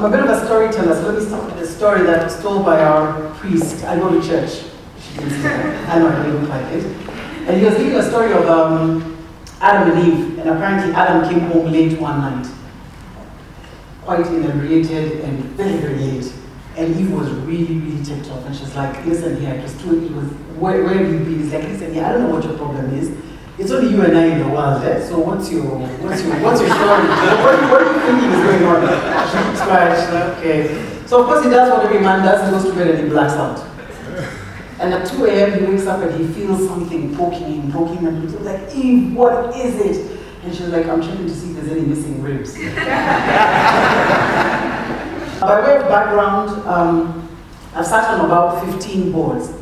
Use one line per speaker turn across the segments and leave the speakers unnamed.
I'm a bit of a storyteller, so let me start with a story that was told by our priest. I go to church. She didn't say that. I know I don't look like it. And he was giving a story of Adam and Eve, and apparently Adam came home late one night, quite inebriated and very, very late. And Eve was really, really ticked off, and she's like, listen here, where have you been? He's like, listen here, I don't know what your problem is. It's only you and I in the world, eh? So what's your story? what are you thinking is going on? She keeps quiet, she's like, okay. So of course he does what every man does, he goes to bed and he blacks out. And at 2 a.m. he wakes up and he feels something poking him, and he's like, Eve, what is it? And she's like, I'm checking to see if there's any missing ribs. By way of background, I've sat on about 15 boards.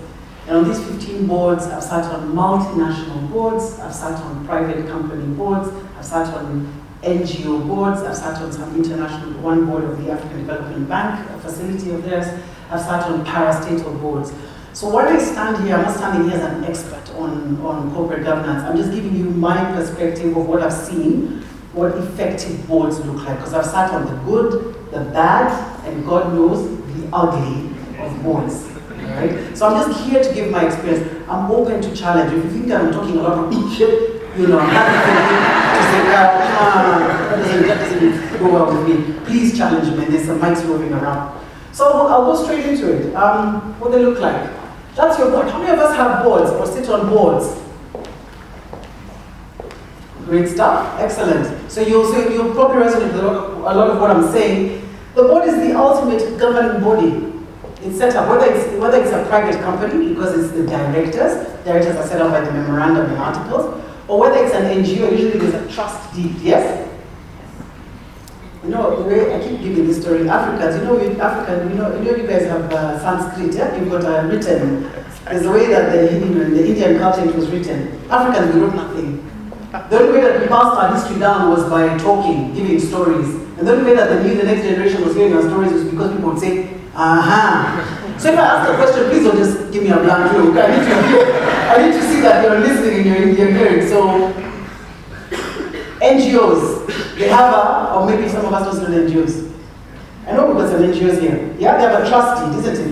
And on these 15 boards, I've sat on multinational boards, I've sat on private company boards, I've sat on NGO boards, I've sat on some international, one board of the African Development Bank, a facility of theirs, I've sat on parastatal boards. So when I stand here, I'm not standing here as an expert on corporate governance, I'm just giving you my perspective of what I've seen, what effective boards look like, because I've sat on the good, the bad, and God knows, the ugly of boards. Right? So I'm just here to give my experience. I'm open to challenge. If you think that I'm talking a lot of shit, I'm happy to say, that doesn't go well with me. Please challenge me. There's some mics roving around. So I'll go straight into it. What they look like. That's your board. How many of us have boards or sit on boards? Great stuff. Excellent. So you'll probably resonate with a lot of what I'm saying. The board is the ultimate governing body. It's set up, whether it's a private company, because it's the directors are set up by the memorandum and articles, or whether it's an NGO, usually there's a trust deed, yes? The way I keep giving this story, Africans, you guys have Sanskrit, yeah? You've got written, there's a way that in the Indian culture it was written. Africans, we wrote nothing. The only way that we passed our history down was by talking, giving stories. And the only way that the next generation was hearing our stories was because people would say, aha. So if I ask a question, please don't just give me a blank look. I need to see that you're listening and you're hearing. So, NGOs, they have or maybe some of us don't know NGOs. I know because some NGOs here. Yeah, they have a trustee, isn't it?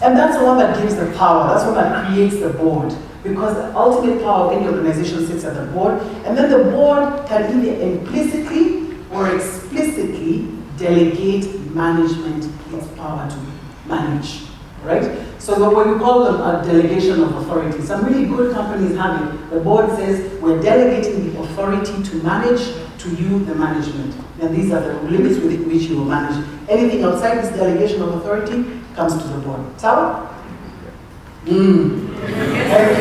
And that's the one that gives the power. That's the one that creates the board. Because the ultimate power of any organization sits at the board. And then the board can either implicitly or explicitly delegate management its power to manage, right? So what we call them a delegation of authority. Some really good companies have it. The board says, we're delegating the authority to manage to you, the management. And these are the limits within which you will manage. Anything outside this delegation of authority comes to the board. Sawa? Thank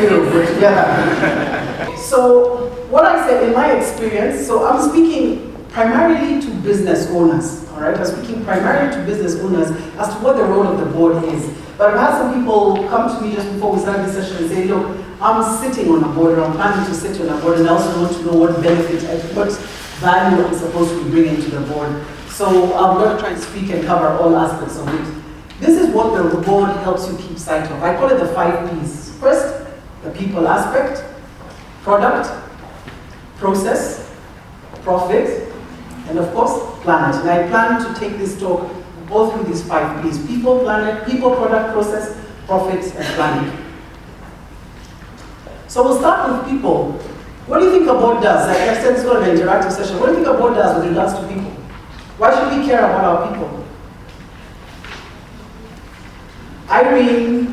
you. We're together. So what I said in my experience, so I'm speaking primarily to business owners, all right? I'm speaking primarily to business owners as to what the role of the board is. But I've had some people come to me just before we started this session and say, look, I'm sitting on a board, or I'm planning to sit on a board, and I also want to know what benefit, what value I'm supposed to be bringing to the board. So I'm going to try and speak and cover all aspects of it. This is what the board helps you keep sight of. I call it the 5 Ps. First, the people aspect, product, process, profit, and of course, planet. And I plan to take this talk all through these 5 Ps. People, planet, people, product, process, profit, and planet. So we'll start with people. What do you think a board does? Like I said, it's sort of an interactive session. What do you think a board does with regards to people? Why should we care about our people? Irene,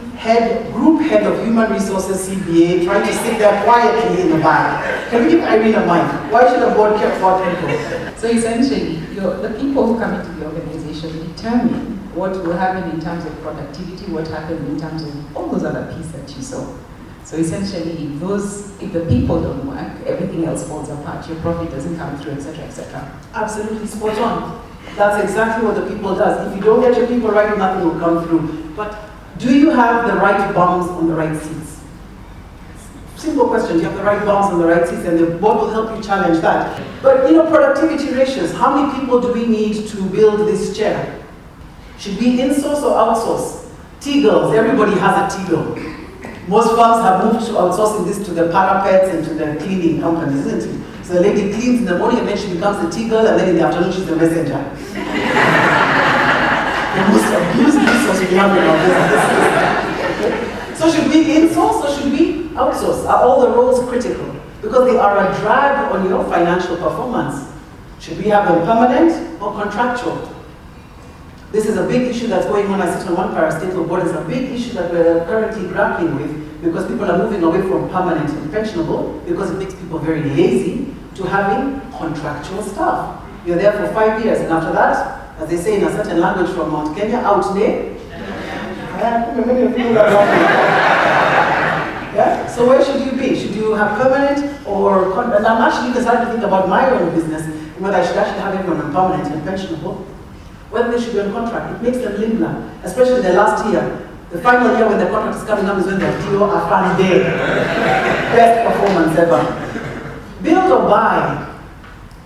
group head of human resources CBA, trying to sit there quietly in the back. Can we give Irene a mic? Why should a board care about people?
So essentially, the people who come into the organization determine what will happen in terms of productivity, what happens in terms of all those other pieces that you saw. So essentially, if the people don't work, everything else falls apart. Your profit doesn't come through, etc., etc.
Absolutely spot on. That's exactly what the people does. If you don't get your people right, nothing will come through. But do you have the right bums on the right seats? Simple question. Do you have the right bums on the right seats? And the board will help you challenge that. But productivity ratios. How many people do we need to build this chair? Should we insource or outsource? T-girls. Everybody has a T-girl. Most firms have moved to outsourcing this to the parapets and to the cleaning companies, isn't it? So the lady cleans in the morning and then she becomes the tea girl, and then in the afternoon she's the messenger. the most abused resource we have in our business. So should we insource or should we outsource? Are all the roles critical? Because they are a drag on your financial performance. Should we have them permanent or contractual? This is a big issue that's going on. I sit on one parastatal board. It's a big issue that we're currently grappling with because people are moving away from permanent and pensionable because it makes people very lazy to having contractual staff. You're there for 5 years, and after that, as they say in a certain language from Mount Kenya, out there. Yeah? So where should you be? Should you have permanent or and I'm actually deciding to think about my own business, whether I should actually have everyone on permanent and pensionable, whether they should be on contract. It makes them linger, especially the last year. The final year when the contract is coming up is when they're DO Afan Day. Best performance ever. Build or buy.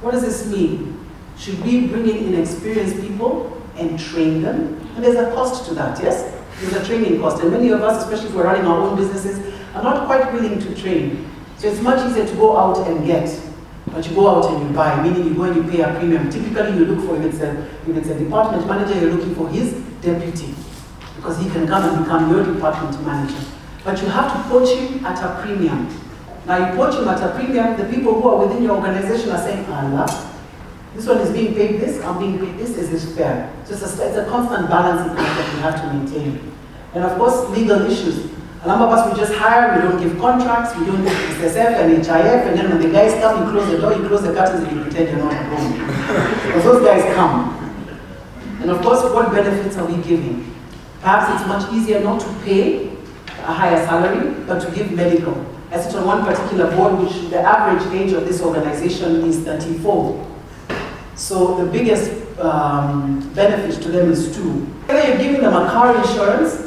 What does this mean? Should we bring in inexperienced people and train them? And there's a cost to that, yes? There's a training cost. And many of us, especially if we're running our own businesses, are not quite willing to train. So it's much easier to go out and get. But you go out and you buy, meaning you go and you pay a premium. Typically you look for, if it's a department manager, you're looking for his deputy, because he can come and become your department manager. But you have to poach him at a premium. Now you poach him at a premium, the people who are within your organization are saying, Allah, this one is being paid this, I'm being paid this, is this fair? So it's a constant balancing act that we have to maintain. And of course, legal issues. A number of us we just hire, we don't give contracts, we don't give SSF and HIF, and then when the guys come, you close the door, you close the curtains, and you pretend you're not at home. Because those guys come. And of course, what benefits are we giving? Perhaps it's much easier not to pay a higher salary, but to give medical. I sit on one particular board, which the average age of this organization is 34. So the biggest benefit to them is two. Whether you're giving them a car insurance,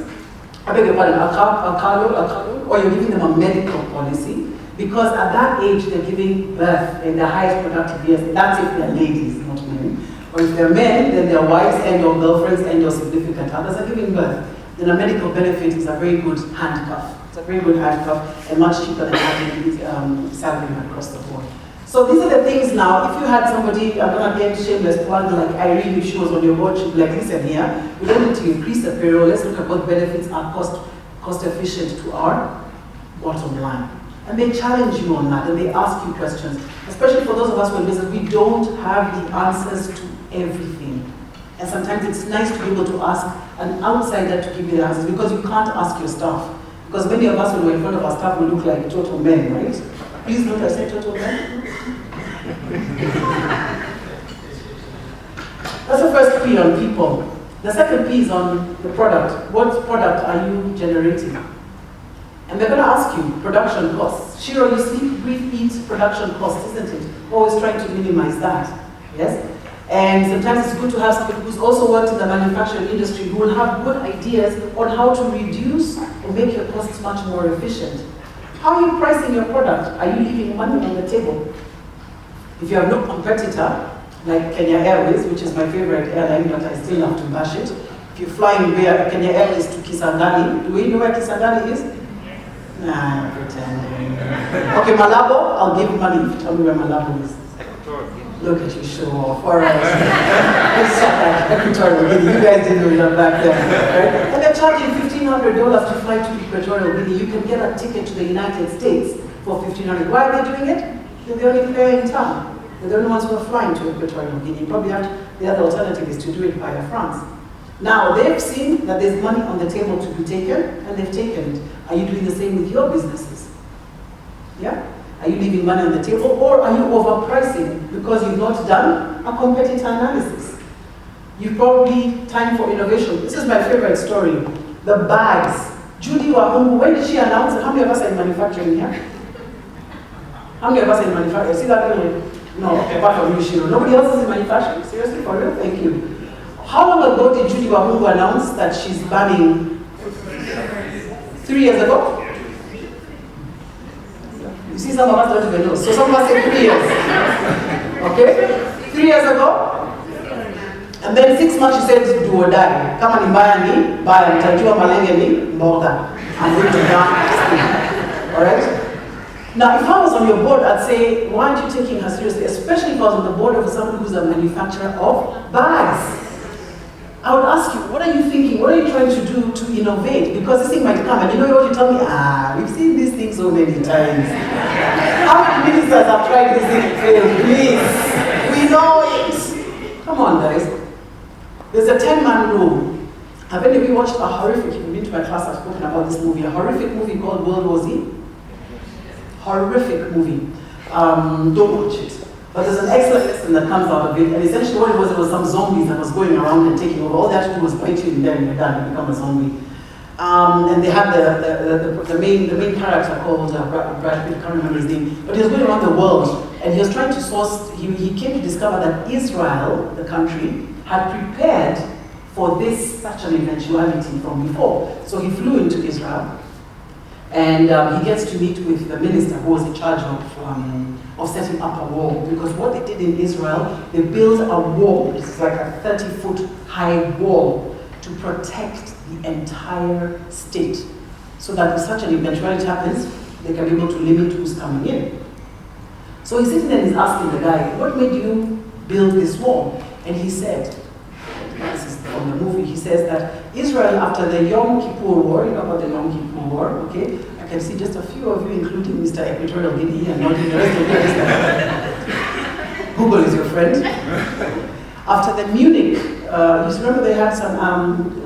I beg your pardon, a car loan, or you're giving them a medical policy, because at that age they're giving birth in the highest productive years. That's if they're ladies, not men. Or if they're men, then their wives and or girlfriends and or significant others are giving birth. Then a medical benefit is a very good handcuff. It's a very good handcuff and much cheaper than having salary across the board. So these are the things now. If you had somebody, I'm not again shameless plug, like Irene, if she was on your board, she'd be like, listen here, we don't need to increase the payroll. Let's look at what benefits are cost efficient to our bottom line. And they challenge you on that, and they ask you questions. Especially for those of us who are in business, we don't have the answers to everything. And sometimes it's nice to be able to ask an outsider to give you the answers, because you can't ask your staff. Because many of us, when we're in front of our staff, we look like total men, right? Please note I say total men. That's the first P on people. The second P is on the product. What product are you generating? And they're going to ask you production costs. Shiro, you sleep, breathe, eat production costs, isn't it? Always trying to minimize that. Yes? And sometimes it's good to have somebody who's also worked in the manufacturing industry who will have good ideas on how to reduce or make your costs much more efficient. How are you pricing your product? Are you leaving money on the table? If you have no competitor, like Kenya Airways, which is my favorite airline, but I still have to bash it. If you fly in Kenya Airways to Kisangani, do we know where Kisangani is? Nah, I'm pretending. Okay, Malabo, I'll give you money if you tell me where Malabo is. Look at you, show off. All right. Equatorial Guinea. You guys didn't know you're back there. Right? And they're charging $1,500 to fly to Equatorial Guinea. You can get a ticket to the United States for $1,500. Why are they doing it? They're the only player in town. They're the only ones who are flying to Equatorial Guinea. Probably the other alternative is to do it via France. Now, they've seen that there's money on the table to be taken, and they've taken it. Are you doing the same with your businesses? Yeah? Are you leaving money on the table, or are you overpricing because you've not done a competitor analysis? You've probably time for innovation. This is my favorite story. The bags. Judy Wahungu, when did she announce it? How many of us are in manufacturing here? How many of us are in manufacturing? See that little? No, okay, apart from you, Shiro. Nobody else is in manufacturing? Seriously, for real? Thank you. How long ago did Judy Wahungu announce that she's banning? 3 years ago? You see, some of us don't even know. So some of us say 3 years. Okay? 3 years ago? And then 6 months she said, do or die. Come on, buy me, buy and tajua malenge me, more than. I'm going to die. Alright? Now, if I was on your board, I'd say, why aren't you taking her seriously? Especially if I was on the board of someone who's a manufacturer of bags. I would ask you, what are you thinking? What are you trying to do to innovate? Because this thing might come, and you know what you tell me? We've seen this thing so many times. How many ministers have tried this thing and failed? Please, we know it. Come on, guys. There's a 10-man rule. Have any of you watched a horrific, if you've been to my class, I've spoken about this movie, a horrific movie called World War Z? Horrific movie. Don't watch it. But there's an excellent lesson that comes out of it, and essentially what it was some zombies that was going around and taking over. All they had to do was bite you in there and you're done, you become a zombie. And they had the main character called Brad Pitt, I can't remember his name, but he was going around the world, and he was trying to source, he came to discover that Israel, the country, had prepared for such an eventuality from before. So he flew into Israel, and he gets to meet with the minister who was in charge of setting up a wall. Because what they did in Israel, they built a wall, it's like a 30-foot high wall, to protect the entire state. So that if such an eventuality happens, they can be able to limit who's coming in. So he's sitting there and he's asking the guy, what made you build this wall? And he said, this is from the movie, he says that Israel, after the Yom Kippur War, you know about the Yom Kippur War, okay? I can see just a few of you, including Mr. Equatorial Guinea, and not the rest of you. Google is your friend. After the Munich, you remember they had some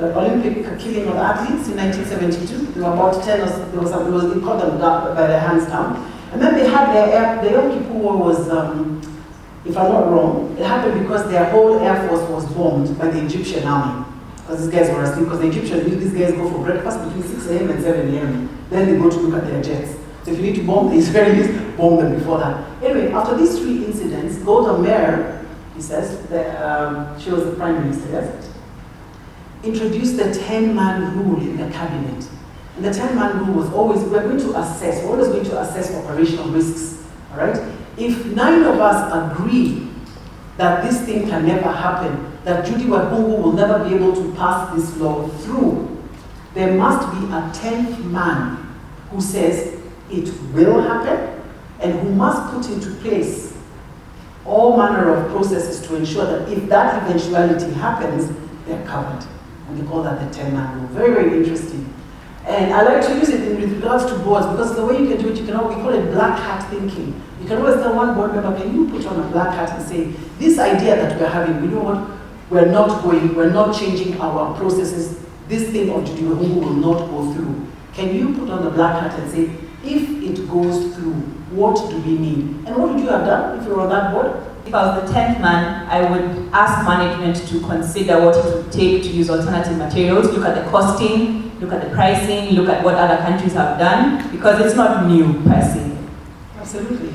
Olympic killing of athletes in 1972? There were about 10 or so, they caught them by their hands down. And then they had the Yom Kippur War was, if I'm not wrong, it happened because their whole air force was bombed by the Egyptian army. Because these guys were asleep, because the Egyptians knew these guys go for breakfast between 6 a.m. and 7 a.m. Then they go to look at their jets. So if you need to bomb the Israelis, bomb them before that. Anyway, after these 3 incidents, Golda Meir, he says, she was the prime minister, yes? Introduced the 10-man rule in the cabinet. And the 10-man rule was always, we're always going to assess operational risks, all right? If 9 of us agree that this thing can never happen, that Judy Wabungu will never be able to pass this law through, there must be a 10th man who says it will happen and who must put into place all manner of processes to ensure that if that eventuality happens, they're covered. And they call that the 10-man rule. Very, very interesting. And I like to use it with regards to boards, because the way you can do it, we call it black hat thinking. You can always tell one board member, can you put on a black hat and say, this idea that we're having, you know what, we're not changing our processes, this thing of Judy Wahungu will not go through. Can you put on the black hat and say, if it goes through, what do we need? And what would you have done if you were on that board?
If I was the 10th man, I would ask management to consider what it would take to use alternative materials, look at the costing, look at the pricing, look at what other countries have done, because it's not new per se.
Absolutely.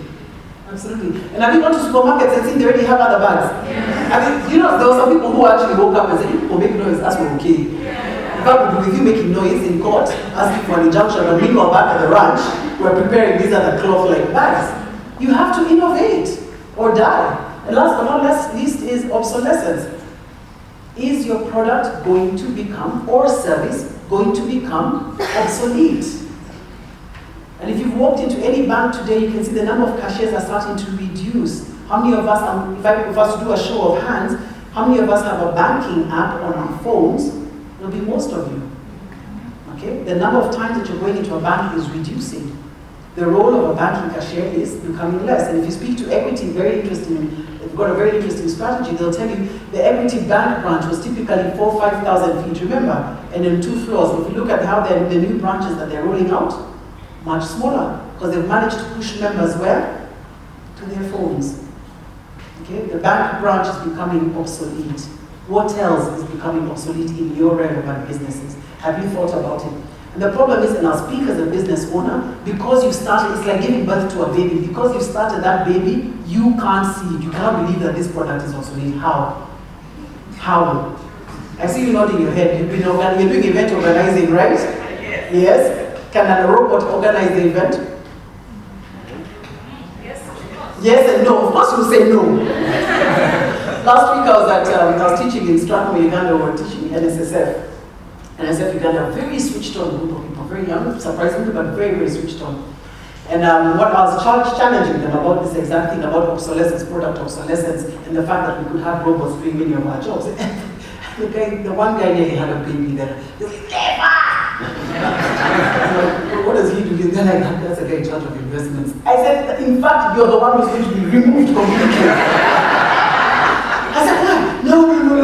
Absolutely. And have you gone to supermarkets and seen they already have other bags? Yeah. I mean, you know, there were some people who actually woke up and said, you make noise, that's okay. In fact, with you making noise in court, asking for an injunction, and meanwhile back at the ranch, we're preparing these other cloth-like bags. You have to innovate or die. And last but not least is obsolescence. Is your product going to become, or service, going to become obsolete? And if you've walked into any bank today, you can see the number of cashiers are starting to reduce. How many of us, if I was to do a show of hands, how many of us have a banking app on our phones? It'll be most of you. Okay? The number of times that you're going into a bank is reducing. The role of a banking cashier is becoming less. And if you speak to Equity, very interesting, they've got a very interesting strategy. They'll tell you the Equity bank branch was typically 4,000 to 5,000 feet, remember? And in 2 floors. If you look at how the new branches that they're rolling out, much smaller, because they've managed to push members where? To their phones. Okay? The bank branch is becoming obsolete. What else is becoming obsolete in your relevant businesses? Have you thought about it? And the problem is, and I'll speak as a business owner, because you started, it's like giving birth to a baby. Because you've started that baby, you can't see it. You can't believe that this product is obsolete. How? How? I see you nodding your head. You're doing event organizing, right? Yes? Can a robot organize the event? Yes and no. Of course you say no. Last week I was teaching in Strathmore, Uganda. We were teaching NSSF. NSSF Uganda, very switched on group of people, very young, surprisingly, but very, very switched on. And what I was challenging them about this exact thing, about obsolescence, product obsolescence, and the fact that we could have robots doing many of our jobs. the one guy nearly had a baby there. He's like, never! Like, what does he do? He's like, that's a guy in charge of investments. I said, in fact, you're the one who's going to be removed completely. I said, why? No,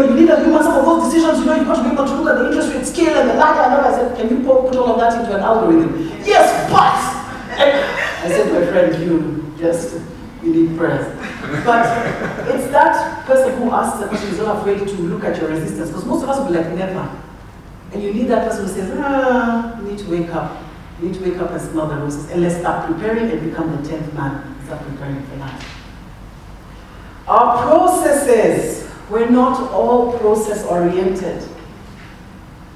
you need a human. Some of those decisions, you've got to be able to look at the interest rate scale and the ladder and all. I said, can you put all of that into an algorithm? Yes, but! I said, my friend, you need prayers. But it's that person who asks the question, is not afraid to look at your resistance. Because most of us will be like, never. And you need that person who says, you need to wake up. You need to wake up and smell the roses. And let's start preparing and become the 10th man. Start preparing for that. Our processes, we're not all process-oriented.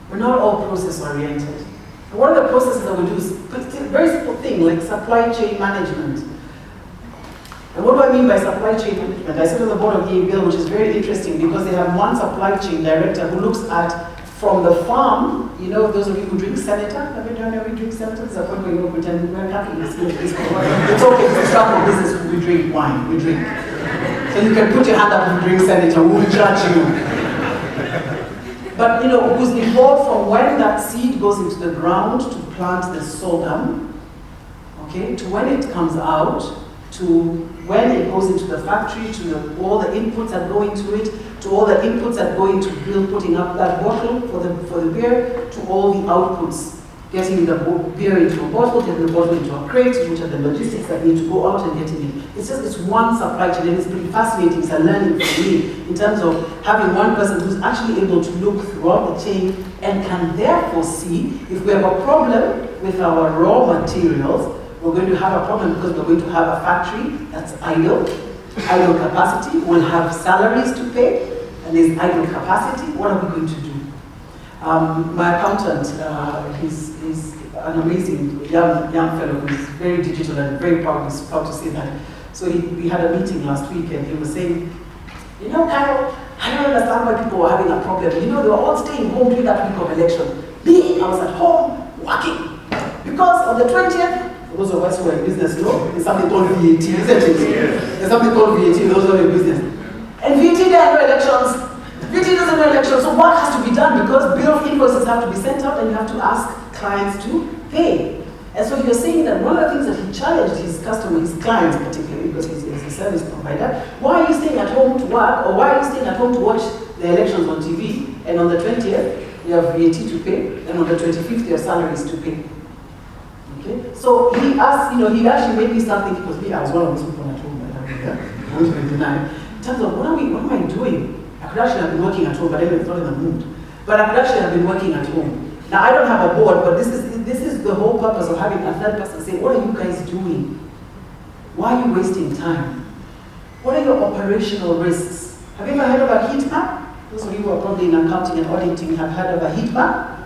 We're not all process-oriented. And one of the processes that we do is a very simple thing, like supply chain management. And what do I mean by supply chain management? I sit on the board of EABL, which is very interesting because they have one supply chain director who looks at from the farm, those of you who drink Senator, have you done every drink Senator? There's a point where you pretend we're happy. It's okay, it's Strathmore business, we drink wine, we drink. So you can put your hand up and drink Senator, we will judge you. But who's involved from when that seed goes into the ground to plant the sorghum, okay, to when it comes out, to when it goes into the factory, to all the inputs that go into it, to all the inputs that go into putting up that bottle for the beer, to all the outputs, getting the beer into a bottle, getting the bottle into a crate, which are the logistics that need to go out and getting it. It's one supply chain, and it's pretty fascinating. It's a learning for me in terms of having one person who's actually able to look throughout the chain and can therefore see if we have a problem with our raw materials. We're going to have a problem because we're going to have a factory that's idle capacity. We'll have salaries to pay, and there's idle capacity. What are we going to do? My accountant, he's an amazing young fellow who's very digital and very proud to say that. So we had a meeting last week, and he was saying, Carol, I don't understand why people were having a problem. They were all staying home during that week of election. Me, I was at home working because on the 20th. Those of us who are in business there's something called VAT, isn't it? There's something called VAT, those who are in business. And VAT, there are no elections. VAT doesn't know elections, so work has to be done because bills, invoices have to be sent out and you have to ask clients to pay. And so you're saying that one of the things that he challenged his customers, his clients particularly, because he's a service provider, why are you staying at home to work, or why are you staying at home to watch the elections on TV, and on the 20th, you have VAT to pay, and on the 25th, your salaries to pay. Okay? So he asked, he actually made me start thinking, because me, I was one of those people at home, I won't even deny. In terms of what am I doing? I could actually have been working at home, but anyway, it's not in the mood. But I could actually have been working at home. Now, I don't have a board, but this is the whole purpose of having a third person say, what are you guys doing? Why are you wasting time? What are your operational risks? Have you ever heard of a heat map? Those of you who are probably in accounting and auditing have heard of a heat map?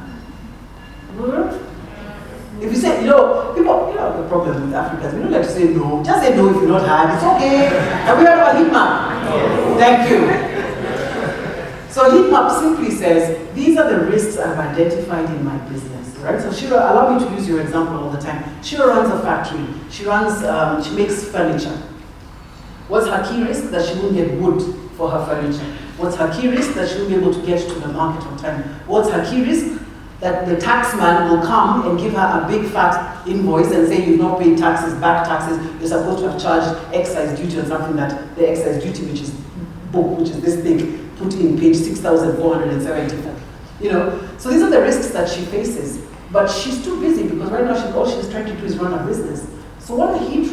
If you say, people, the problem with Africans, we don't like to say no. Just say no if you're not hard. It's okay. Have you heard of a heat map? No. Thank you. So heat map simply says, these are the risks I've identified in my business, right? So Shira, allow me to use your example all the time. Shira runs a factory. She makes furniture. What's her key risk? That she won't get wood for her furniture. What's her key risk? That she won't be able to get to the market on time. What's her key risk? That the tax man will come and give her a big fat invoice and say you've not paid taxes, back taxes, you're supposed to have charged excise duty on something that the excise duty, which is this thing, put in page 6,474. So these are the risks that she faces. But she's too busy because right now all she's trying to do is run a business. So what a heat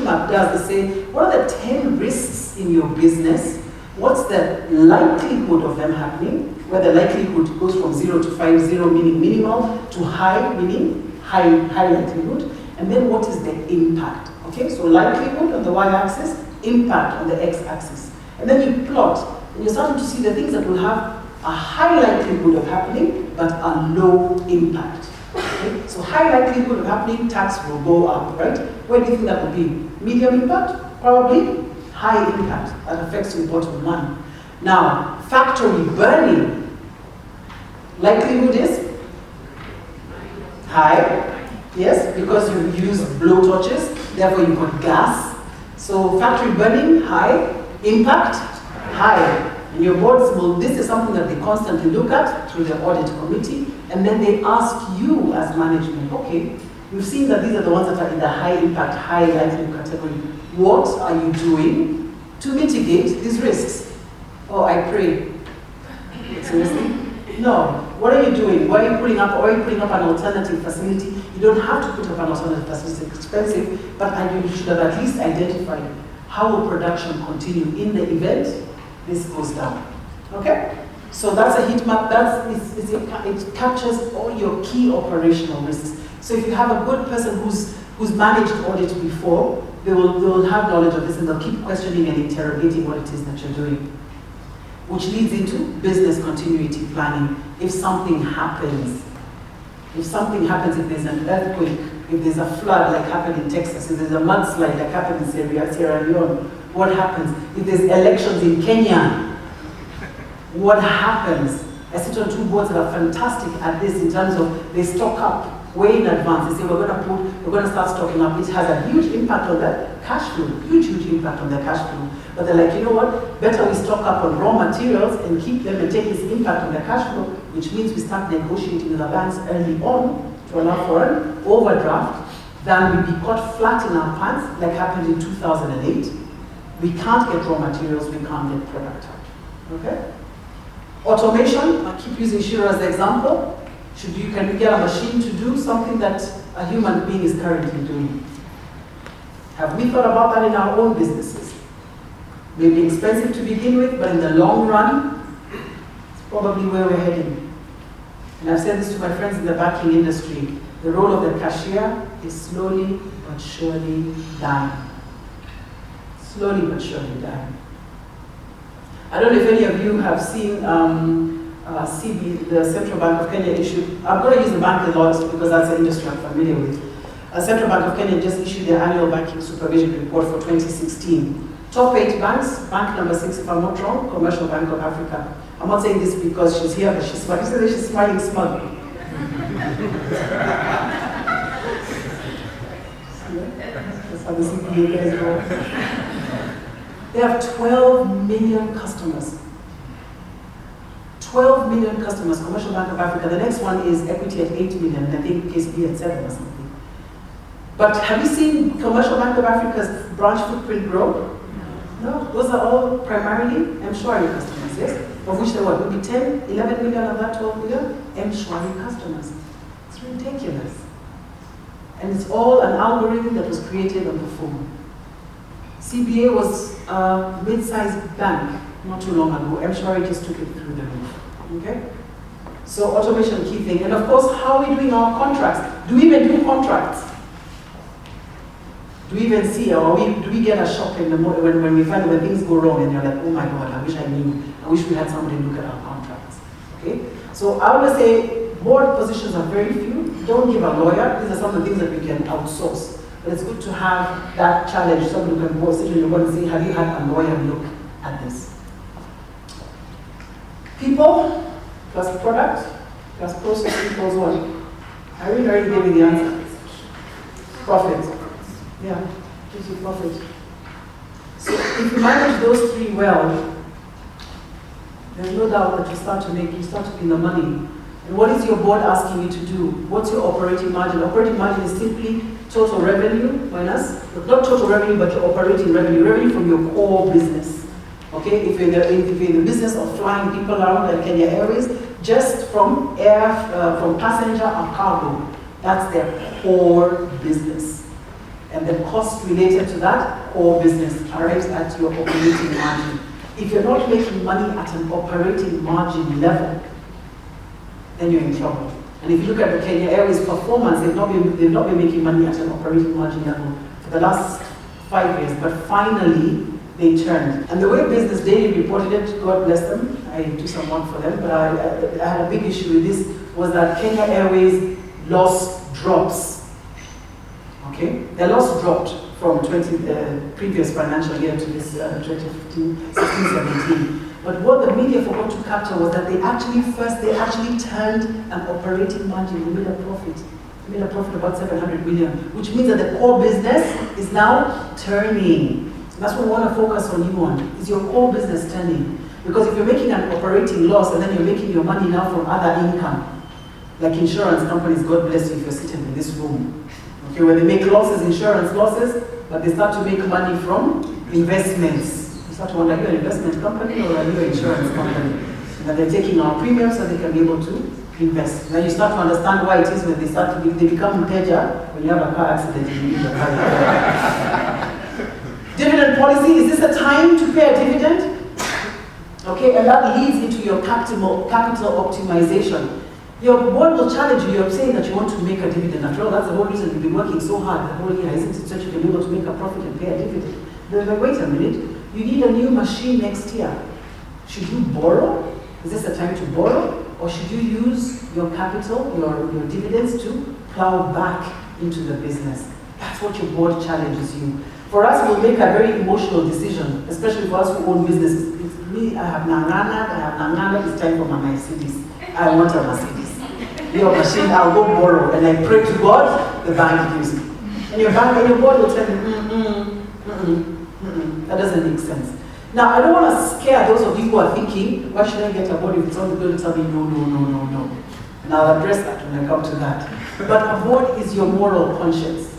map does is say, what are the 10 risks in your business? What's the likelihood of them happening? Where the likelihood goes from 0 to 5, 0 meaning minimal, to high meaning high likelihood. And then what is the impact? Okay, so likelihood on the y-axis, impact on the x-axis. And then you plot, and you're starting to see the things that will have a high likelihood of happening, but a low impact. Okay? So high likelihood of happening, tax will go up, right? Where do you think that will be? Medium impact? Probably. High impact, that affects your bottom line. Now, factory burning, likelihood is high, yes, because you use blowtorches, therefore you got gas. So factory burning, high, impact, high, And your boards this is something that they constantly look at through the audit committee, and then they ask you as management, okay, we've seen that these are the ones that are in the high impact, high likelihood category. What are you doing to mitigate these risks? Oh, I pray. Seriously? No. What are you doing? Why are you putting up an alternative facility? You don't have to put up an alternative facility, it's expensive, but you should have at least identified how will production continue in the event this goes down. Okay? So that's a heat map. It captures all your key operational risks. So if you have a good person who's managed audit before, they will have knowledge of this, and they'll keep questioning and interrogating what it is that you're doing. Which leads into business continuity planning. If something happens, if there's an earthquake, if there's a flood like happened in Texas, if there's a mudslide like happened in Sierra Leone, what happens? If there's elections in Kenya, what happens? I sit on 2 boards that are fantastic at this in terms of they stock up way in advance. They say we're going to start stocking up. It has a huge impact on their cash flow, huge impact on their cash flow. But they're like, you know what? Better we stock up on raw materials and keep them and take this impact on their cash flow, which means we start negotiating with the banks early on to allow for an overdraft, than we be caught flat in our pants like happened in 2008. We can't get raw materials, we can't get product out. Okay? Automation, I keep using Shira as the example. Can you get a machine to do something that a human being is currently doing? Have we thought about that in our own businesses? Maybe expensive to begin with, but in the long run, it's probably where we're heading. And I've said this to my friends in the banking industry. The role of the cashier is slowly but surely dying. Slowly but surely dying. I don't know if any of you have seen CB, the Central Bank of Kenya issued, I'm going to use the bank a lot because that's the industry I'm familiar with. Central Bank of Kenya just issued their annual banking supervision report for 2016. Top 8 banks, bank number 6 if I'm not wrong, Commercial Bank of Africa. I'm not saying this because she's here, but she's smiling. You said that she's smiling smug. That's how the CPA guys go. They have 12 million customers. 12 million customers, Commercial Bank of Africa. The next one is Equity at 8 million, and I think KCB at 7 or something. But have you seen Commercial Bank of Africa's branch footprint grow? No, those are all primarily M-Shwari customers, yes? Of which there were maybe 10, 11 million of that 12 million M-Shwari customers. It's ridiculous. And it's all an algorithm that was created on the phone. CBA was a mid-sized bank not too long ago. M-Shwari just took it through the roof. Okay? So automation, key thing. And of course, how are we doing our contracts? Do we even do contracts? Do we even see, or do we get a shock in the morning when we find when things go wrong and you're like, oh my God, I wish I knew. I wish we had somebody look at our contracts. Okay? So I would say board positions are very few. Don't give a lawyer. These are some of the things that we can outsource. But it's good to have that challenge. Somebody who can go sit in your board and say, have you had a lawyer look at this? People plus product plus process equals what? I already gave you the answer. Profit. Yeah, gives you profit. So if you manage those 3 well, there's no doubt that you start to be in the money. And what is your board asking you to do? What's your operating margin? Operating margin is simply total revenue minus, not total revenue, but your operating revenue from your core business. Okay, if you're in the business of flying people around like Kenya Airways, just from passenger or cargo, that's their core business. And the cost related to that core business arrives at your operating margin. If you're not making money at an operating margin level, then you're in trouble. And if you look at the Kenya Airways performance, they've not been making money at an operating margin level for the last 5 years, but finally they turned. And the way Business Daily reported it, God bless them, I do some work for them, but I had a big issue with this, was that Kenya Airways loss drops. Okay, their loss dropped from previous financial year to this 2015-16-17. But what the media forgot to capture was that they actually turned an operating margin. They made a profit. They made a profit of about 700 million, which means that the core business is now turning. So that's what we want to focus on you on. Is your core business turning? Because if you're making an operating loss and then you're making your money now from other income, like insurance companies, God bless you if you're sitting in this room. Okay, where they make losses, insurance losses, but they start to make money from investments. You start to wonder, are you an investment company or are you an insurance company? And they're taking our premiums so they can be able to invest. Now you start to understand why it is when they start to they become mteja when you have a car accident and you need a car. Dividend policy, is this a time to pay a dividend? Okay, and that leads into your capital optimization. Your board will challenge you. You're saying that you want to make a dividend. After all, that's the whole reason you've been working so hard the whole year, isn't it? So you can be able to make a profit and pay a dividend. They're like, wait a minute, you need a new machine next year. Should you borrow? Is this a time to borrow? Or should you use your capital, your dividends to plow back into the business? That's what your board challenges you. For us, we'll make a very emotional decision, especially for us who own businesses. It's me, I have Nangana, it's time for my Mercedes. I want a Mercedes. Your machine, I'll go borrow, and I pray to God, the bank gives me. And your board will tell you, that doesn't make sense. Now, I don't want to scare those of you who are thinking, why should I get a board if it's only going to tell me no. And I'll address that when I come to that. But a board is your moral conscience.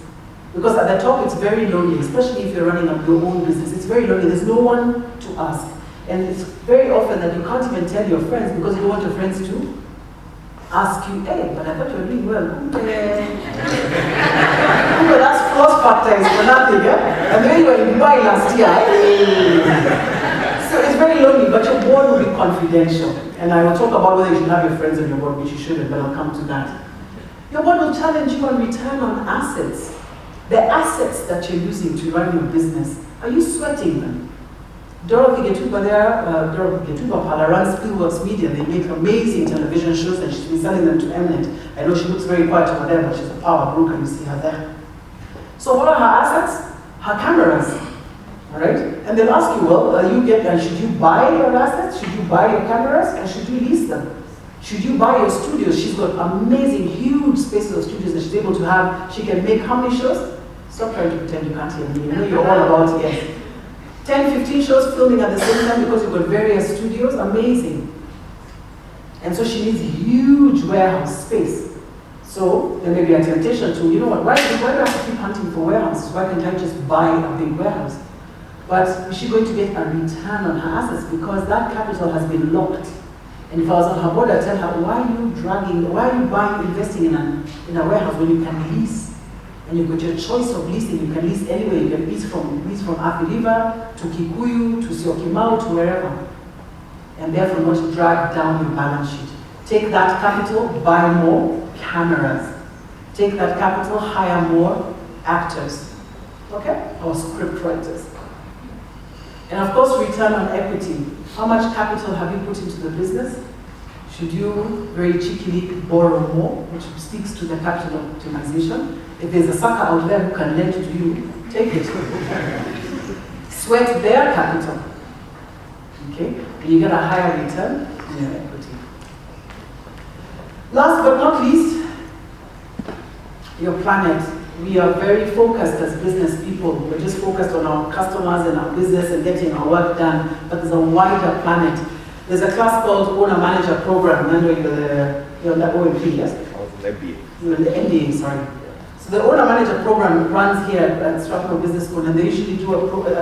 Because at the top, it's very lonely, especially if you're running up your own business. It's very lonely. There's no one to ask. And it's very often that you can't even tell your friends because you don't want your friends to ask you, hey, but I thought you were doing well. But that's cross factor is for nothing, yeah? And then you were in Dubai last year. So it's very lonely, but your board will be confidential. And I will talk about whether you should have your friends on your board, which you shouldn't, but I'll come to that. Your board will challenge you on return on assets. The assets that you're using to run your business, are you sweating them? Dorothy Getuba runs Spielworks Media. They make amazing television shows and she's been selling them to Mnet. I know she looks very quiet over there, but she's a power broker, you see her there. So what are her assets? Her cameras, all right? And they'll ask you, well, should you buy your assets? Should you buy your cameras? Or should you lease them? Should you buy your studios? She's got amazing, huge spaces of studios that she's able to have. She can make how many shows? Stop trying to pretend you can't hear me. You know you're all about yes. 10, 15 shows filming at the same time because you've got various studios. Amazing. And so she needs huge warehouse space. So there may be a temptation to, you know what, why do I have to keep hunting for warehouses? Why can't I just buy a big warehouse? But is she going to get a return on her assets? Because that capital has been locked. And if I was on her board, I'd tell her, why are you buying, investing in a warehouse when you can lease? And you've got your choice of leasing. You can lease anywhere. You can lease from Athi River to Kikuyu to Syokimau to wherever. And therefore not drag down your balance sheet. Take that capital, buy more cameras. Take that capital, hire more actors. Okay? Or script writers. And of course, return on equity. How much capital have you put into the business? Should you very cheekily borrow more, which speaks to the capital optimization? If there's a sucker out there who can lend to you, take it. Sweat their capital. Okay? And you get a higher return in your equity. Last but not least, your planet. We are very focused as business people. We're just focused on our customers and our business and getting our work done, but there's a wider planet. There's a class called Owner Manager Program. You're on the OMP, yes? You're in the MBA, sorry. So the Owner Manager Program runs here at Strathmore Business School, and they usually do a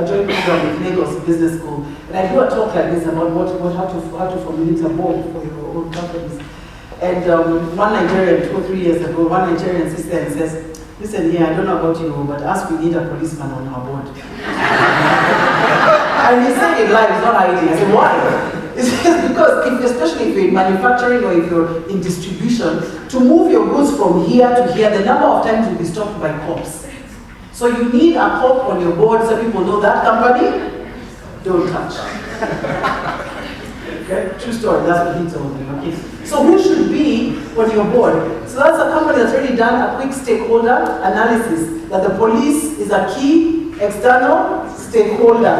joint program with Lagos Business School. And I do a talk like this about how to formulate a board for your own companies. And one Nigerian, 2 or 3 years ago, one Nigerian sister and says, listen here, I don't know about you, but us, we need a policeman on our board. And he said it live, it's not hiding. I said, why? It's because, especially if you're in manufacturing or if you're in distribution, to move your goods from here to here, the number of times you'll be stopped by cops. So you need a cop on your board so people know that company, don't touch. Okay? True story, that's what he told me. Okay? So who should be on your board? So that's a company that's already done a quick stakeholder analysis, that the police is a key external stakeholder.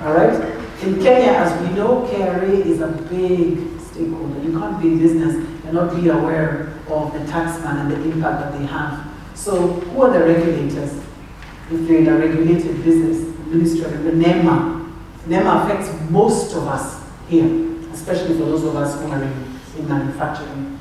All right? In Kenya, as we know, KRA is a big stakeholder. You can't be in business and not be aware of the taxman and the impact that they have. So who are the regulators? If you're in a regulated business, Ministry of the NEMA, NEMA affects most of us here, especially for those of us who are in manufacturing.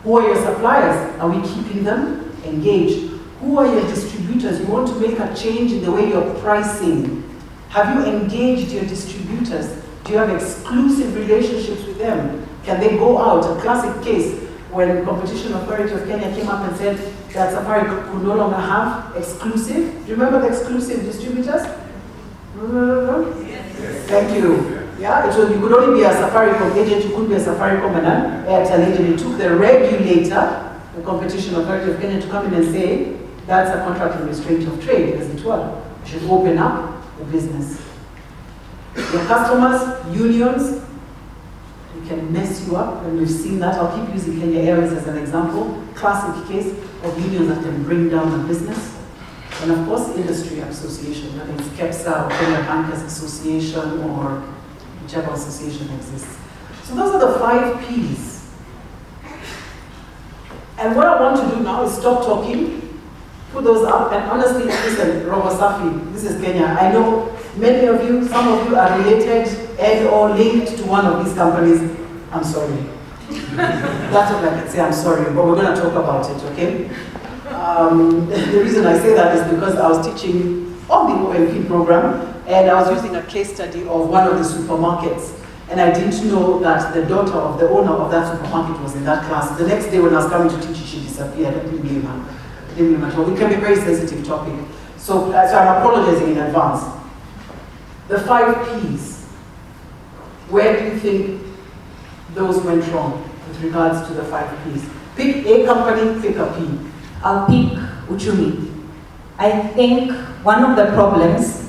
Who are your suppliers? Are we keeping them engaged? Who are your distributors? You want to make a change in the way you're pricing. Have you engaged your distributors? Do you have exclusive relationships with them? Can they go out? A classic case when Competition Authority of Kenya came up and said that Safari could no longer have exclusive. Do you remember the exclusive distributors? Yes. Thank you. Yeah, you could only be a Safaricom agent, you couldn't be a Safaricom and an Airtel agent. It took the regulator, the Competition Authority of Kenya, to come in and say, that's a contract in restraint of trade, as it were. You should open up the business. Your customers, unions, we can mess you up, and we've seen that. I'll keep using Kenya Airways as an example. Classic case of unions that can bring down the business. And of course, industry association, whether it's KEPSA or Kenya Bankers Association or whichever association exists. So those are the 5 Ps. And what I want to do now is stop talking, put those up, and honestly, listen, Robo Safi, this is Kenya. I know many of you, some of you are related and or linked to one of these companies. I'm sorry. That's what I can say, I'm sorry, but we're going to talk about it, okay? The reason I say that is because I was teaching on the OMP program, and I was using a case study of one of the supermarkets. And I didn't know that the daughter of the owner of that supermarket was in that class. The next day when I was coming to teach, she disappeared. I didn't blame her. I didn't blame her at all. It can be a very sensitive topic. So I'm apologizing in advance. The 5 Ps. Where do you think those went wrong with regards to the 5 Ps? Pick a company, pick a P.
I'll pick Uchumi. I think one of the problems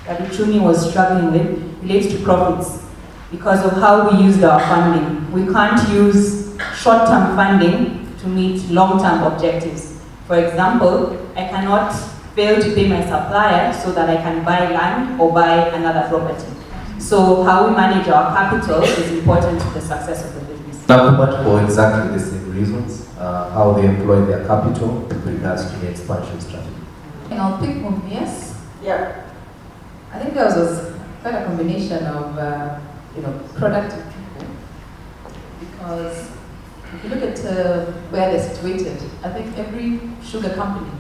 that Uchumi was struggling with relates to profits because of how we used our funding. We can't use short-term funding to meet long-term objectives. For example, I cannot fail to pay my supplier so that I can buy land or buy another property. So how we manage our capital is important to the success of the business.
Nakumatt for exactly the same reasons, how they employ their capital with regards to the expansion strategy.
And I'll pick Mumias.
Yeah.
I think there was quite a combination of product and people. Because if you look at where they're situated, I think every sugar company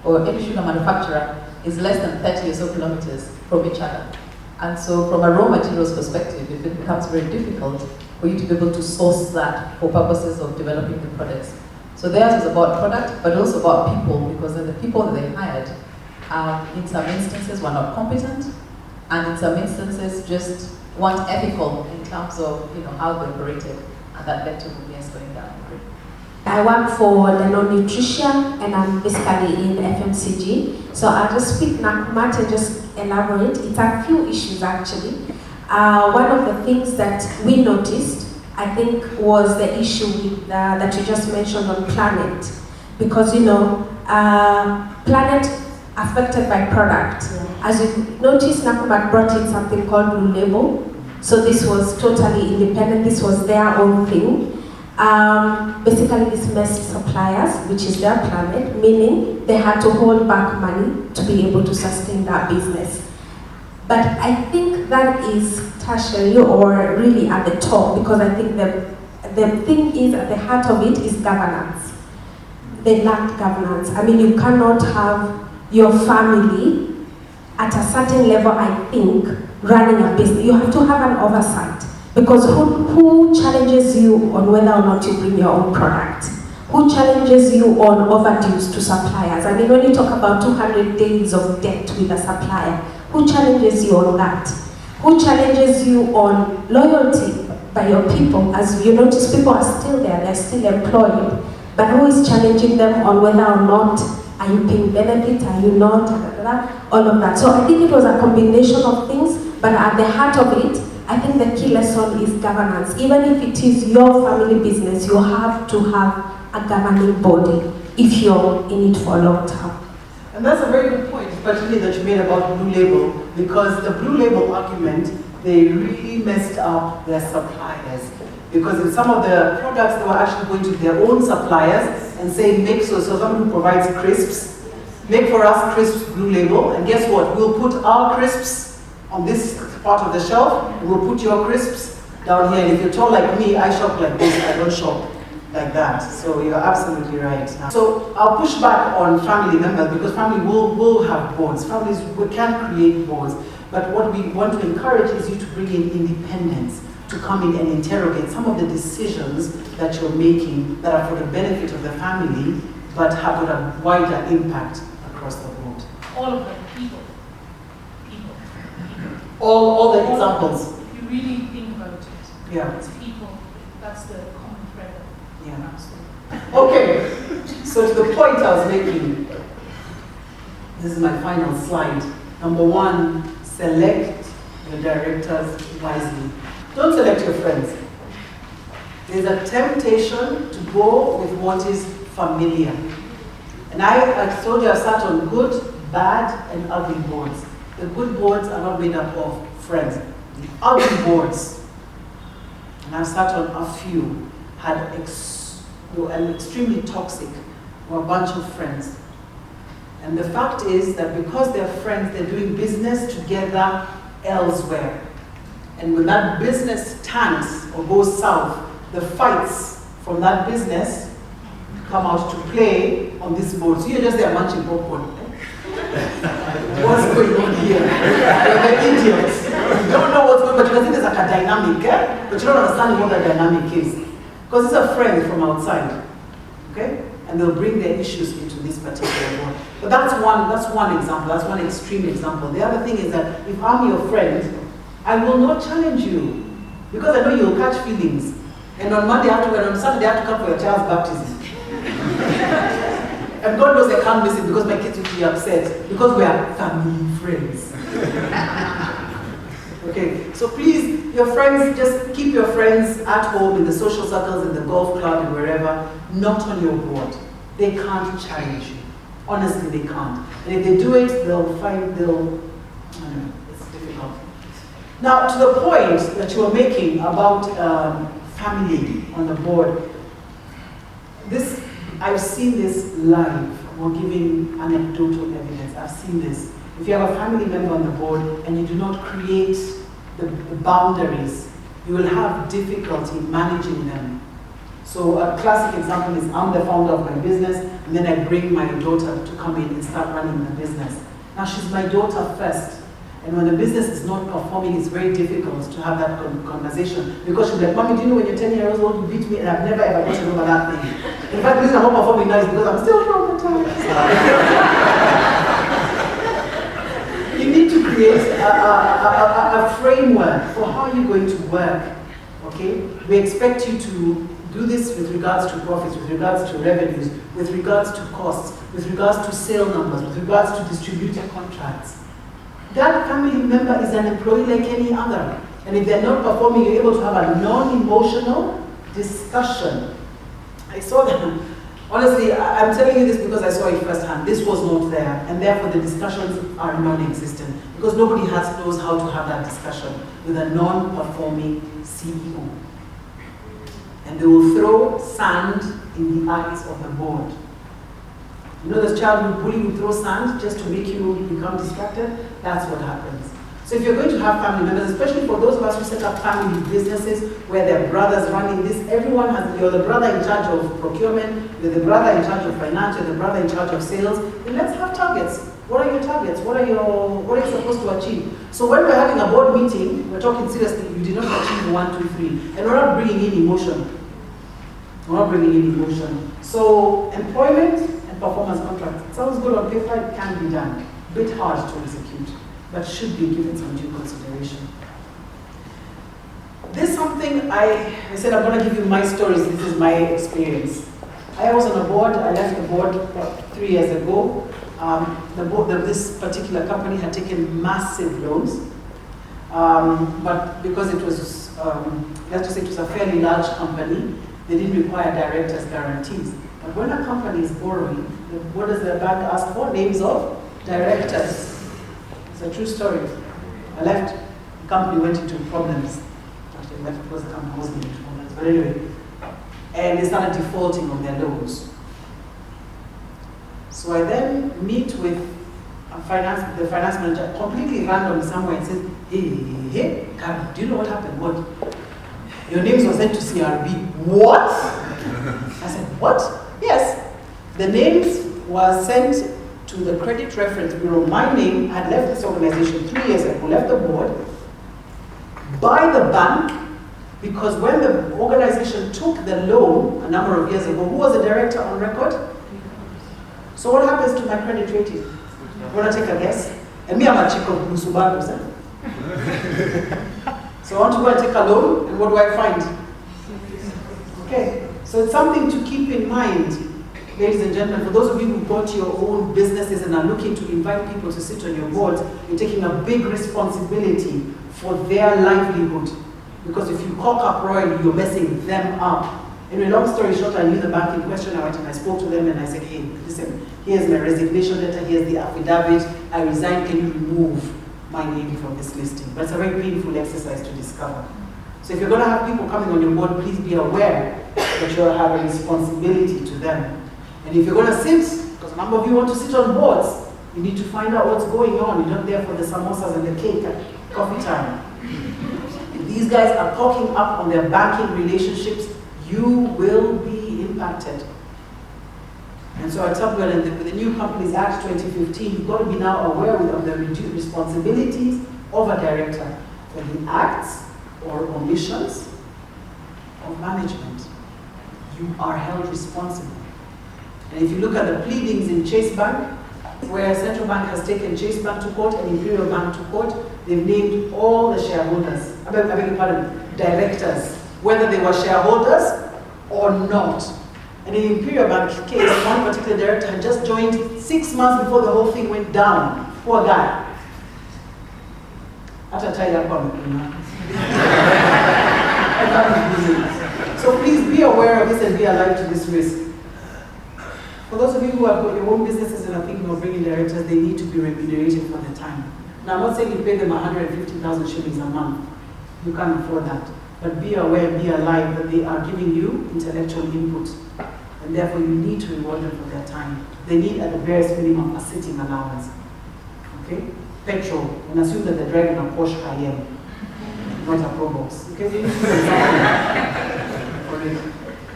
or every sugar manufacturer is less than 30 or so kilometers from each other. And so from a raw materials perspective, it becomes very difficult for you to be able to source that for purposes of developing the products. So theirs is about product, but also about people, because then the people that they hired, in some instances, were not competent, and in some instances, just weren't ethical in terms of how they operated, and that led to Mumias going down.
I work for Danone Nutrition, and I'm basically in FMCG. So I'll just speak Nakumatt and just elaborate. It's a few issues actually. One of the things that we noticed, I think, was the issue with that you just mentioned on planet, because planet affected by product. As you noticed, Nakumatt brought in something called Blue Label. So this was totally independent. This was their own thing. Basically, this messed suppliers, which is their planet, meaning they had to hold back money to be able to sustain that business. But I think that is tertiary or really at the top, because I think the thing is at the heart of it is governance. They lacked governance. I mean, you cannot have your family at a certain level, I think, running a business. You have to have an oversight. Because who challenges you on whether or not you bring your own product? Who challenges you on overdues to suppliers? I mean, when you talk about 200 days of debt with a supplier, who challenges you on that? Who challenges you on loyalty by your people? As you notice, people are still there, they're still employed. But who is challenging them on whether or not are you paying benefits, are you not, all of that. So I think it was a combination of things, but at the heart of it, I think the key lesson is governance. Even if it is your family business, you have to have a governing body if you're in it for a long time.
And that's a very good point, especially that you made about Blue Label, because the Blue Label argument, they really messed up their suppliers. Because in some of the products, they were actually going to their own suppliers and saying, make so someone who provides crisps, make for us crisps Blue Label, and guess what? We'll put our crisps on this part of the shelf, we'll put your crisps down here. And if you're tall like me, I shop like this, I don't shop like that. So you're absolutely right. So I'll push back on family members because family will have boards. Families, we can create boards. But what we want to encourage is you to bring in independence, to come in and interrogate some of the decisions that you're making that are for the benefit of the family, but have got a wider impact across the board.
All of them, people.
All the examples.
If you really think about it,
Yeah.
it's people. That's the common thread.
Yeah. Okay. So to the point I was making, this is my final slide. Number one, select your directors wisely. Don't select your friends. There's a temptation to go with what is familiar. And I told you I sat on good, bad, and ugly boards. The good boards are not made up of friends. The ugly boards, and I've sat on a few, were extremely toxic, were a bunch of friends. And the fact is that because they're friends, they're doing business together elsewhere. And when that business tanks or goes south, the fights from that business come out to play on this board. So you're just there munching popcorn. What's going on here? You're the idiots. You don't know what's going on, but you can see there's like a dynamic, eh? But you don't understand what that dynamic is. Because these are friends from outside, okay? And they'll bring their issues into this particular board. But that's one example, that's one extreme example. The other thing is that if I'm your friend, I will not challenge you. Because I know you'll catch feelings. And on Monday and on Saturday I have to come for your child's baptism. And God knows I can't miss it because my kids will be upset. Because we are family friends. Okay, so please, your friends, just keep your friends at home in the social circles, in the golf club, and wherever, not on your board. They can't challenge you. Honestly, they can't. And if they do it, I don't know, it's difficult. Now, to the point that you were making about family on the board, I've seen this live. We're giving anecdotal evidence. I've seen this. If you have a family member on the board and you do not create the boundaries, you will have difficulty managing them. So a classic example is I'm the founder of my business, and then I bring my daughter to come in and start running the business. Now she's my daughter first. And when the business is not performing, it's very difficult to have that conversation. Because she'll be like, Mommy, do you know when you're 10 years old, you beat me, and I've never ever gotten over that thing. In fact, the reason I'm not performing now is because I'm still traumatized. You need to create a framework for how you're going to work, okay? We expect you to do this with regards to profits, with regards to revenues, with regards to costs, with regards to sale numbers, with regards to distributor contracts. That family member is an employee like any other. And if they're not performing, you're able to have a non-emotional discussion. I saw them. Honestly, I'm telling you this because I saw it firsthand. This was not there. And therefore the discussions are non-existent. Because nobody knows how to have that discussion with a non-performing CEO. And they will throw sand in the eyes of the board. You know this childhood bully who throws sand just to make you become distracted? That's what happens. So if you're going to have family members, especially for those of us who set up family businesses where their brothers running this, you're the brother in charge of procurement, you're the brother in charge of finance, you're the brother in charge of sales, then let's have targets. What are your targets? What are you supposed to achieve? So when we're having a board meeting, we're talking seriously, you did not achieve 1, 2, 3. And we're not bringing in emotion. We're not bringing in emotion. So employment and performance contracts. It sounds good on paper, it can be done. A bit hard to execute, but should be given some due consideration. This is something I said I'm going to give you my stories. This is my experience. I was on a board. I left the board about 3 years ago. The board of this particular company had taken massive loans, but because it was, let's just say it was a fairly large company, they didn't require directors' guarantees. But when a company is borrowing, what does the bank ask for? Names of directors. It's a true story. I left, the company went into problems. Actually, I left because the company wasn't into problems, but anyway. And they started defaulting on their loans. So I then meet with the finance manager, completely random somewhere, and says, Hey, Karen, do you know what happened? What? Your names were sent to CRB. What? I said, what? Yes. The names were sent to the Credit Reference Bureau. My name had left this organization 3 years ago, left the board, by the bank, because when the organization took the loan a number of years ago, who was the director on record? So what happens to my credit rating? You want to take a guess? And me, I'm a chick of Musubaku, sir. So I want to go and take a loan, and what do I find? Okay, so it's something to keep in mind, ladies and gentlemen. For those of you who've got your own businesses and are looking to invite people to sit on your boards, you're taking a big responsibility for their livelihood. Because if you cock up royally, you're messing them up. Anyway, long story short, I knew the bank in question. I went and I spoke to them and I said, hey, listen, here's my resignation letter, here's the affidavit, I resign, can you remove my name from this listing? But it's a very painful exercise to discover. So if you're going to have people coming on your board, please be aware that you have a responsibility to them. And if you're going to sit, because a number of you want to sit on boards, you need to find out what's going on. You're not there for the samosas and the cake at coffee time. If these guys are talking up on their banking relationships, you will be impacted. And so I tell you, with the New Companies Act 2015, you've got to be now aware of the responsibilities of a director for the acts or omissions of management. You are held responsible. And if you look at the pleadings in Chase Bank, where Central Bank has taken Chase Bank to court and Imperial Bank to court, they've named all the shareholders, I beg your pardon, directors, whether they were shareholders or not. And in the Imperial Bank case, one particular director had just joined 6 months before the whole thing went down. Poor guy. So please be aware of this and be alive to this risk. For those of you who have got your own businesses and are thinking of bringing directors, they need to be remunerated for their time. Now, I'm not saying you pay them 150,000 shillings a month. You can't afford that. But be aware, be alive that they are giving you intellectual input. And therefore, you need to reward them for their time. They need, at the barest minimum, a sitting allowance. Okay? Petrol, and assume that they're driving a Porsche Cayenne, not a Probox. Okay?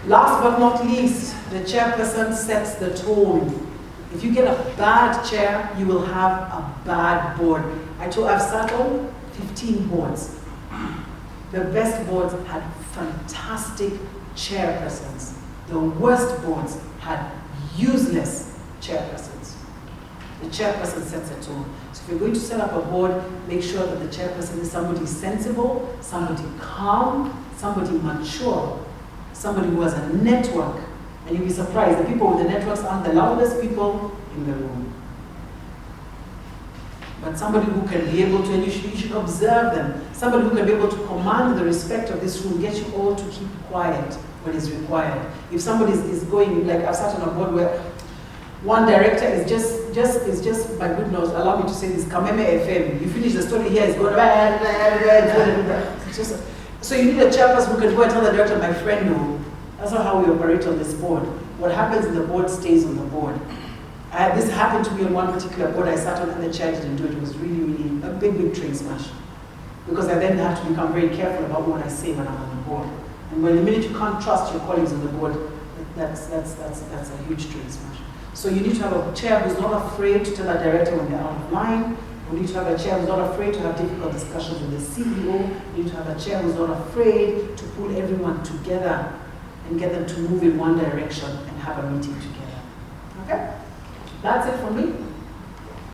Last but not least, the chairperson sets the tone. If you get a bad chair, you will have a bad board. I've sat on 15 boards. The best boards had fantastic chairpersons. The worst boards had useless chairpersons. The chairperson sets a tone. So if you're going to set up a board, make sure that the chairperson is somebody sensible, somebody calm, somebody mature, somebody who has a network. And you'll be surprised, the people with the networks aren't the loudest people in the room. But somebody who can be able to, and you should observe them, somebody who can be able to command the respect of this room, get you all to keep quiet when it's required. If somebody is going, like I've sat on a board where one director is just by good nose, allow me to say this, Kameme FM. You finish the story here, it's going, so you need a chairperson who can go and tell the director, my friend, no. That's not how we operate on this board. What happens in the board stays on the board. This happened to me on one particular board I sat on and the chair didn't do it. It was really a big train smash. Because I then have to become very careful about what I say when I'm on the board. And when the minute you can't trust your colleagues on the board, that's a huge train smash. So you need to have a chair who's not afraid to tell a director when they're out of line. You need to have a chair who's not afraid to have difficult discussions with the CEO. You need to have a chair who's not afraid to pull everyone together and get them to move in one direction and have a meeting together. Okay? That's it for me.